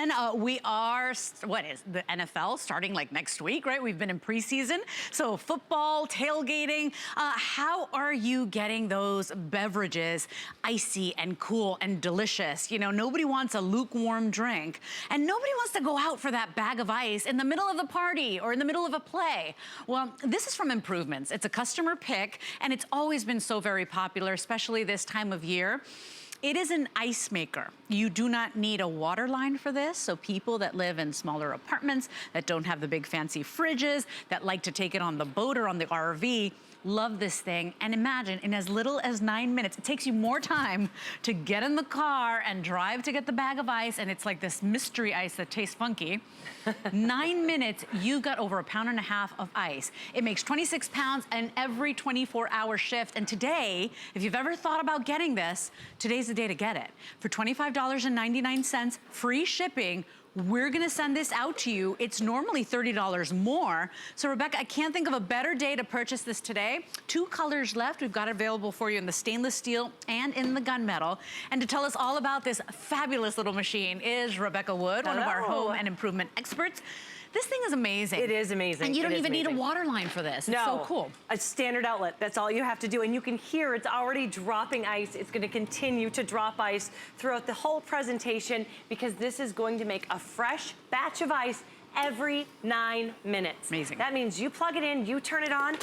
And we are, what is the NFL starting like next week, right? We've been in preseason. So football, tailgating, how are you getting those beverages icy and cool and delicious? You know, nobody wants a lukewarm drink and nobody wants to go out for that bag of ice in the middle of the party or in the middle of a play. Well, this is from Improvements. It's a customer pick and it's always been so very popular, especially this time of year. It is an ice maker. You do not need a water line for this, so people that live in smaller apartments, that don't have the big fancy fridges, that like to take it on the boat or on the RV, love this thing. And imagine, in as little as 9 minutes, it takes you more time to get in the car and drive to get the bag of ice, and it's like this mystery ice that tastes funky. 9 minutes, you got over 1.5 pounds of ice. It makes 26 pounds in every 24-hour shift. And today, if you've ever thought about getting this, today's the day to get it. For $25.99, free shipping, we're gonna send this out to you. It's normally $30 more. So Rebecca, I can't think of a better day to purchase this today. 2 colors left. We've got it available for you in the stainless steel and in the gunmetal. And to tell us all about this fabulous little machine is Rebecca Wood, one of our home and improvement experts. This thing is amazing. It is amazing. And you don't even need a water line for this. It's so cool. A standard outlet, that's all you have to do. And you can hear it's already dropping ice. It's gonna continue to drop ice throughout the whole presentation because this is going to make a fresh batch of ice every 9 minutes. Amazing. That means you plug it in, you turn it on,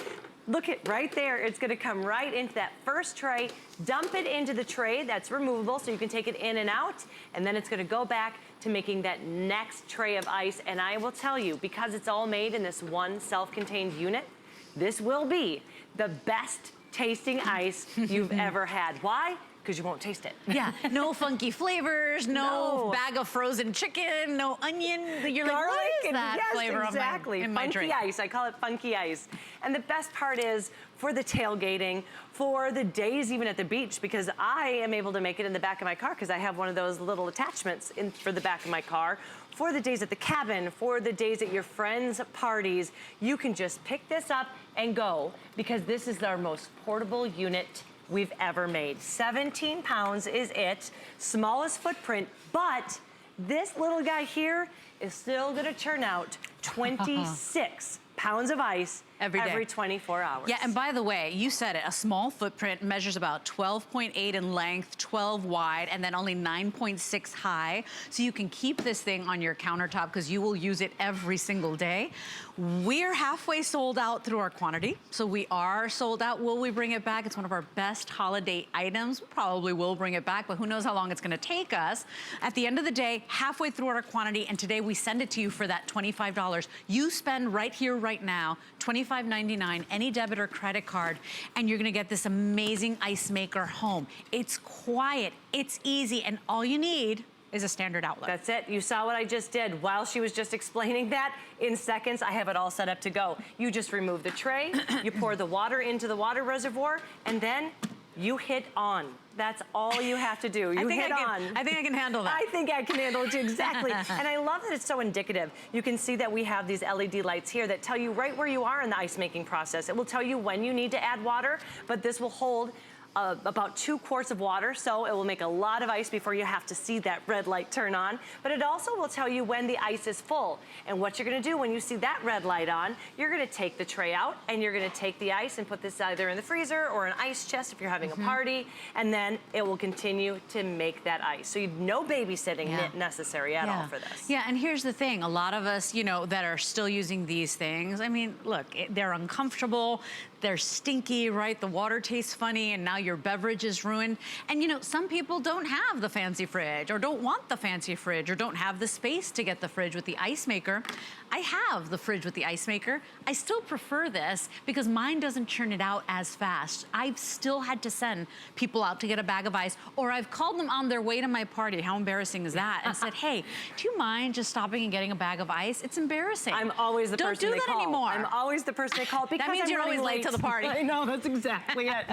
look at right there, it's gonna come right into that first tray, dump it into the tray that's removable so you can take it in and out, and then it's gonna go back to making that next tray of ice. And I will tell you, because it's all made in this one self-contained unit, this will be the best tasting ice you've ever had. Why? Because you won't taste it. Yeah, no funky flavors, no bag of frozen chicken, no onion. You're like, what is that flavor in my drink? Funky ice, I call it funky ice. And the best part is for the tailgating, for the days even at the beach, because I am able to make it in the back of my car because I have one of those little attachments for the back of my car. For the days at the cabin, for the days at your friends' parties, you can just pick this up and go because this is our most portable unit we've ever made. 17 pounds is it, smallest footprint, but this little guy here is still gonna churn out 26 pounds of ice every 24 hours. Yeah, and by the way, you said it, a small footprint measures about 12.8 in length, 12 wide, and then only 9.6 high. So you can keep this thing on your countertop because you will use it every single day. We're halfway sold out through our quantity. So we are sold out. Will we bring it back? It's one of our best holiday items. We probably will bring it back, but who knows how long it's gonna take us. At the end of the day, halfway through our quantity, and today we send it to you for that $25. You spend right here, right now, $25.99, any debit or credit card, and you're gonna get this amazing ice maker home. It's quiet, it's easy, and all you need is a standard outlet. That's it. You saw what I just did. While she was just explaining that, in seconds, I have it all set up to go. You just remove the tray, you pour the water into the water reservoir, and then you hit on. That's all you have to do. You hit on. I think I can handle that. I think I can handle it too, exactly. And I love that it's so indicative. You can see that we have these LED lights here that tell you right where you are in the ice making process. It will tell you when you need to add water, but this will hold about 2 quarts of water, so it will make a lot of ice before you have to see that red light turn on. But it also will tell you when the ice is full. And what you're gonna do when you see that red light on, you're gonna take the tray out and you're gonna take the ice and put this either in the freezer or an ice chest if you're having a party, and then it will continue to make that ice. So no babysitting necessary at all for this. Yeah, and here's the thing. A lot of us, you know, that are still using these things, I mean, look, they're uncomfortable, they're stinky, right? The water tastes funny, and now your beverage is ruined. And you know, some people don't have the fancy fridge or don't want the fancy fridge or don't have the space to get the fridge with the ice maker. I have the fridge with the ice maker. I still prefer this because mine doesn't churn it out as fast. I've still had to send people out to get a bag of ice, or I've called them on their way to my party. How embarrassing is that? And said, hey, do you mind just stopping and getting a bag of ice? It's embarrassing. I'm always the person they call. Don't do that anymore. I'm always the person they call because that means you're always late to the party. I know, that's exactly it.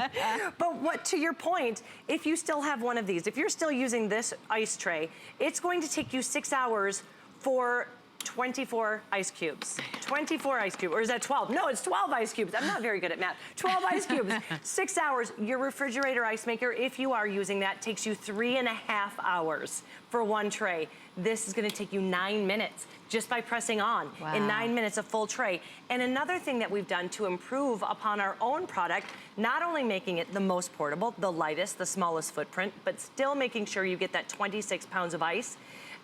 But what, to your point, if you still have one of these, if you're still using this ice tray, it's going to take you 6 hours for 24 ice cubes. 24 ice cubes, or is that 12? No, it's 12 ice cubes. I'm not very good at math. 12 ice cubes, 6 hours. Your refrigerator ice maker, if you are using that, takes you 3.5 hours for one tray. This is gonna take you 9 minutes just by pressing on. Wow. In 9 minutes, a full tray. And another thing that we've done to improve upon our own product, not only making it the most portable, the lightest, the smallest footprint, but still making sure you get that 26 pounds of ice.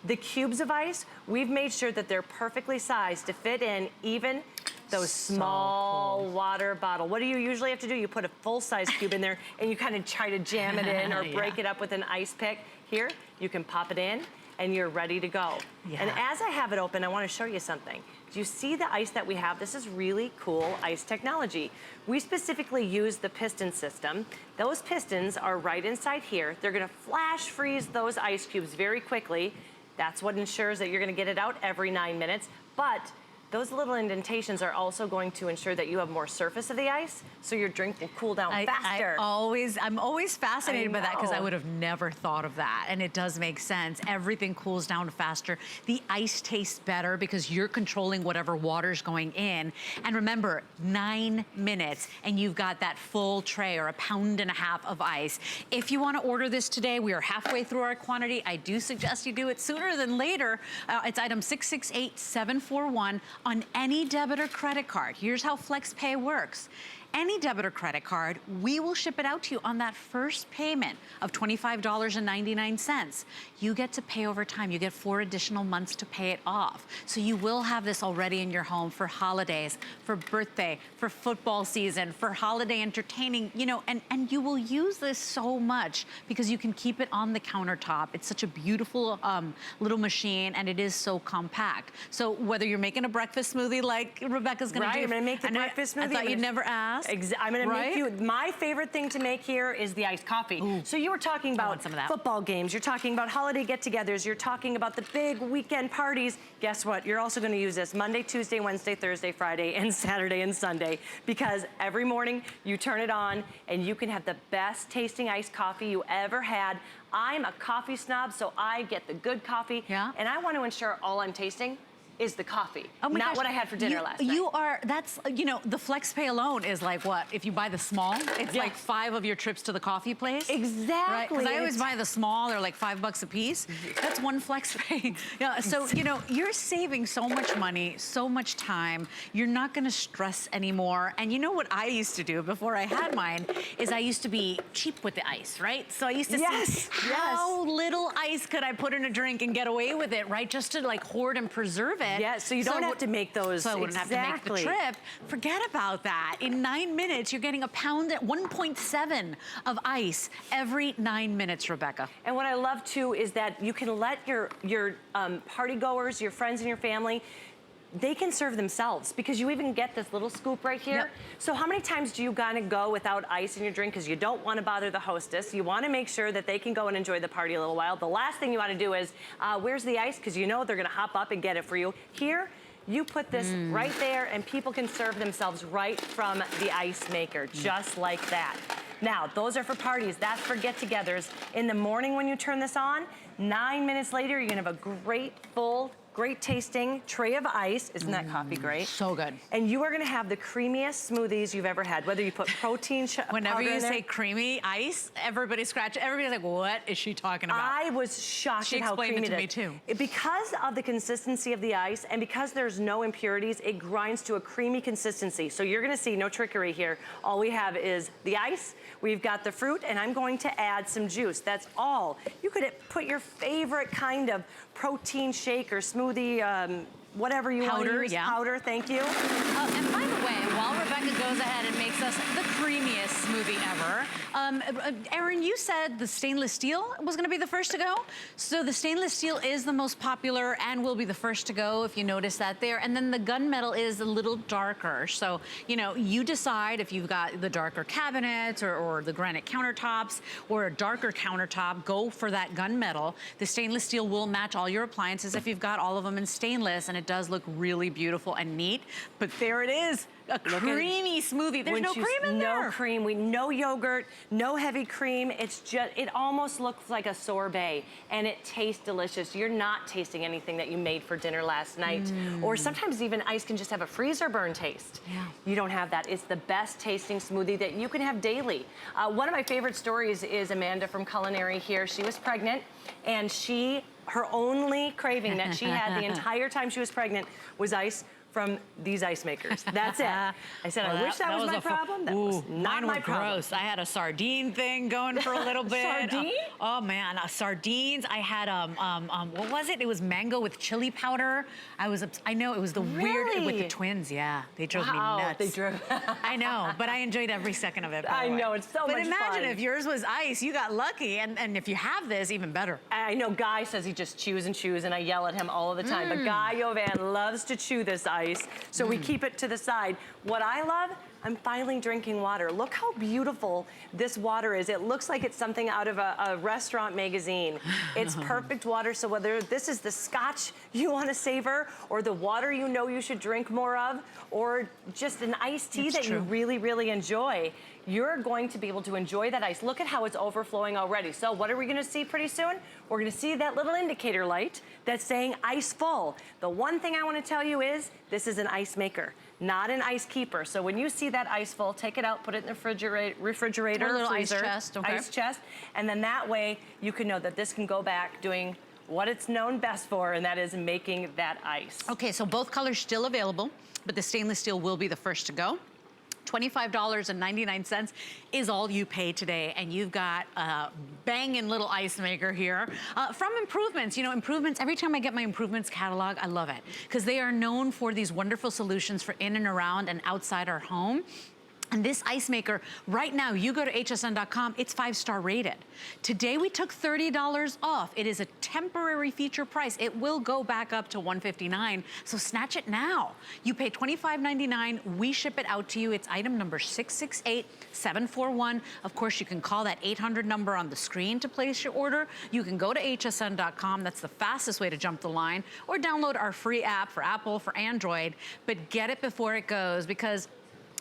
The cubes of ice, we've made sure that they're perfectly sized to fit in even those small water bottle. What do you usually have to do? You put a full-size cube in there and you kind of try to jam it in or break it up with an ice pick. Here, you can pop it in and you're ready to go. And as I have it open, I want to show you something. Do you see the ice that we have? This is really cool ice technology. We specifically use the piston system. Those pistons are right inside here. They're gonna flash freeze those ice cubes very quickly. That's what ensures that you're gonna get it out every 9 minutes. But those little indentations are also going to ensure that you have more surface of the ice, so your drink will cool down faster. I'm always fascinated by that because I would have never thought of that, and it does make sense. Everything cools down faster. The ice tastes better because you're controlling whatever water's going in. And remember, 9 minutes, and you've got that full tray or 1.5 pounds of ice. If you want to order this today, we are halfway through our quantity. I do suggest you do it sooner than later. It's item 668741. On any debit or credit card. Here's how FlexPay works. Any debit or credit card, we will ship it out to you on that first payment of $25.99. You get to pay over time. You get 4 additional months to pay it off. So you will have this already in your home for holidays, for birthday, for football season, for holiday entertaining, you know, and you will use this so much because you can keep it on the countertop. It's such a beautiful little machine, and it is so compact. So whether you're making a breakfast smoothie like Rebecca's gonna do. I'm gonna make the breakfast smoothie. I thought you'd never ask. I'm gonna make you, my favorite thing to make here is the iced coffee. Ooh. So you were talking about football games, you're talking about holiday get-togethers, you're talking about the big weekend parties. Guess what? You're also gonna use this Monday, Tuesday, Wednesday, Thursday, Friday, and Saturday and Sunday, because every morning you turn it on and you can have the best tasting iced coffee you ever had. I'm a coffee snob, so I get the good coffee, and I want to ensure all I'm tasting is the coffee, not what I had for dinner last night. That's, you know, the FlexPay alone is like what? If you buy the small, it's like 5 of your trips to the coffee place. Exactly. Because I always buy the small, they're like $5 a piece. That's one FlexPay. So, you know, you're saving so much money, so much time. You're not gonna stress anymore. And you know what I used to do before I had mine is I used to be cheap with the ice, right? So I used to see how little ice could I put in a drink and get away with it, right? Just to like hoard and preserve it. Yeah, so you don't have to make those. So I wouldn't have to make the trip. Forget about that. In 9 minutes, you're getting 1.7 of ice every 9 minutes, Rebecca. And what I love too is that you can let your party goers, your friends and your family, they can serve themselves because you even get this little scoop right here. So how many times do you gotta go without ice in your drink because you don't want to bother the hostess? You want to make sure that they can go and enjoy the party a little while. The last thing you want to do is, where's the ice? Because you know they're gonna hop up and get it for you. Here, you put this right there and people can serve themselves right from the ice maker, just like that. Now, those are for parties, that's for get-togethers. In the morning when you turn this on, 9 minutes later, you're gonna have a great, full, great tasting tray of ice. Isn't that coffee great? So good. And you are gonna have the creamiest smoothies you've ever had, whether you put protein Whenever powder you in there. say creamy ice, everybody's like, what is she talking about? I was shocked at how creamy it is. She explained it to me too. Because of the consistency of the ice and because there's no impurities, it grinds to a creamy consistency. So you're gonna see no trickery here. All we have is the ice, we've got the fruit, and I'm going to add some juice. That's all. You could put your favorite kind of protein shake or smoothie, whatever you want to use. Powder, thank you. And by the way, while Rebecca goes ahead and makes us the creamiest smoothie ever, Erin, you said the stainless steel was gonna be the first to go. So the stainless steel is the most popular and will be the first to go, if you notice that there. And then the gunmetal is a little darker. So, you know, you decide if you've got the darker cabinets or the granite countertops or a darker countertop, go for that gunmetal. The stainless steel will match all your appliances if you've got all of them in stainless, and it it does look really beautiful and neat. But there it is, a creamy smoothie. There's no cream in there. No cream, no yogurt, no heavy cream. It's just, it almost looks like a sorbet, and it tastes delicious. You're not tasting anything that you made for dinner last night. Or sometimes even ice can just have a freezer burn taste. Yeah. You don't have that. It's the best tasting smoothie that you can have daily. One of my favorite stories is Amanda from Culinary here. She was pregnant, and her only craving that she had the entire time she was pregnant was ice from these ice makers. That's it. I said, I wish that was my problem. That was not my problem. Gross. I had a sardine thing going for a little bit. Sardine? Oh man, sardines. I had what was it? It was mango with chili powder. I know it was the weird with the twins. Yeah, they drove me nuts. They drove. I know, but I enjoyed every second of it. I know, it's so much fun. But imagine if yours was ice, you got lucky, and if you have this, even better. I know Guy says he just chews and chews, and I yell at him all of the time. But Guy Yovan loves to chew this ice. So we keep it to the side. What I love, I'm finally drinking water. Look how beautiful this water is. It looks like it's something out of a restaurant magazine. It's perfect water, so whether this is the scotch you want to savor, or the water you know you should drink more of, or just an iced tea that you really, really enjoy, you're going to be able to enjoy that ice. Look at how it's overflowing already. So what are we gonna see pretty soon? We're gonna see that little indicator light that's saying ice full. The one thing I wanna tell you is, this is an ice maker, not an ice keeper. So when you see that ice full, take it out, put it in the refrigerator, or a little freezer, ice chest, ice chest, and then that way you can know that this can go back doing what it's known best for, and that is making that ice. Okay, so both colors still available, but the stainless steel will be the first to go. $25.99 is all you pay today, and you've got a banging little ice maker here from Improvements. You know, Improvements, every time I get my Improvements catalog, I love it, because they are known for these wonderful solutions for in and around and outside our home. And this ice maker, right now, you go to hsn.com, it's 5-star rated. Today, we took $30 off. It is a temporary feature price. It will go back up to $159, so snatch it now. You pay $25.99, we ship it out to you. It's item number 668741. Of course, you can call that 800 number on the screen to place your order. You can go to hsn.com, that's the fastest way to jump the line, or download our free app for Apple, for Android, but get it before it goes, because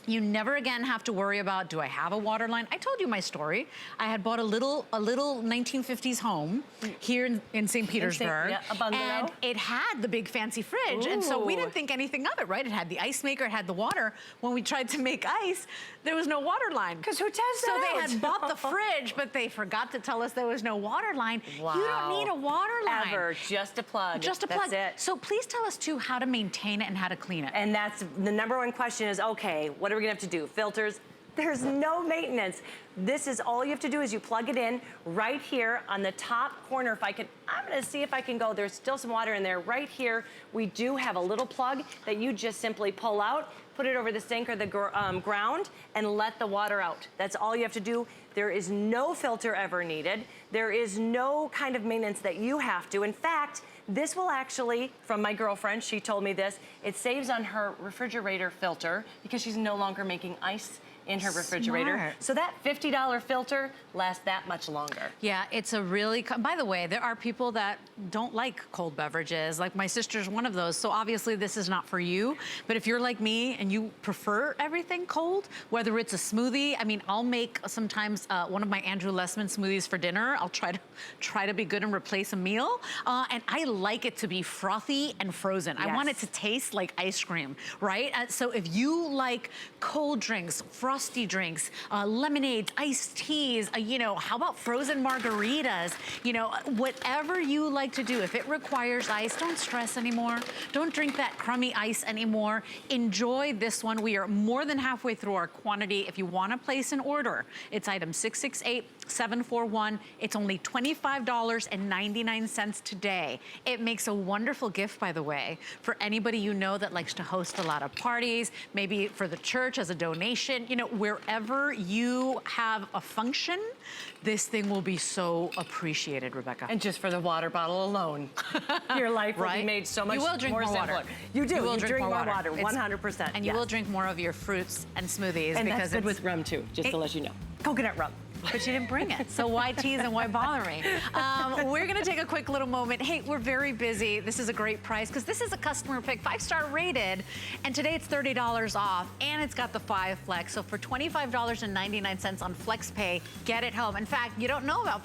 you never again have to worry about, do I have a water line? I told you my story. I had bought a little 1950s home here in St. Petersburg. A bungalow. And it had the big fancy fridge. And so we didn't think anything of it, right? It had the ice maker, it had the water. When we tried to make ice, there was no water line. Because who tested So it? they had bought the fridge, but they forgot to tell us there was no water line. Wow. You don't need a water line. Ever, just a plug. Just a plug. That's it. So please tell us too how to maintain it and how to clean it. And that's the number one question is, okay, what are we gonna have to do? Filters? There's no maintenance. This is all you have to do is you plug it in right here on the top corner. I'm gonna see if I can go. There's still some water in there. Right here, we do have a little plug that you just simply pull out, put it over the sink or the ground, and let the water out. That's all you have to do. There is no filter ever needed. There is no kind of maintenance that you have to. In fact, this will actually, from my girlfriend, she told me this, it saves on her refrigerator filter because she's no longer making ice in her refrigerator. Smart. So that $50 filter lasts that much longer. Yeah, it's a really, by the way, there are people that don't like cold beverages. Like my sister's one of those, so obviously this is not for you. But if you're like me and you prefer everything cold, whether it's a smoothie, I mean, I'll make sometimes one of my Andrew Lessman smoothies for dinner. I'll try to be good and replace a meal. And I like it to be frothy and frozen. Yes. I want it to taste like ice cream, right? So if you like cold drinks, frosty drinks, lemonades, iced teas, you know, how about frozen margaritas? You know, whatever you like to do. If it requires ice, don't stress anymore. Don't drink that crummy ice anymore. Enjoy this one. We are more than halfway through our quantity. If you want to place an order, it's item 668741. It's only $25.99 today. It makes a wonderful gift, by the way, for anybody you know that likes to host a lot of parties, maybe for the church as a donation. You know, wherever you have a function, this thing will be so appreciated, Rebecca. And just for the water bottle alone, your life will be made so much more simpler. You will drink more water. You do. You drink more water, 100%. And you will drink more of your fruits and smoothies. And because that's good with rum too, just to let you know. Coconut rum. But you didn't bring it, so why tease and why bother me? We're gonna take a quick little moment. Hey, we're very busy. This is a great price, because this is a customer pick, 5-star rated, and today it's $30 off, and it's got the 5 Flex. So for $25.99 on FlexPay, get it home. In fact, you don't know about Flex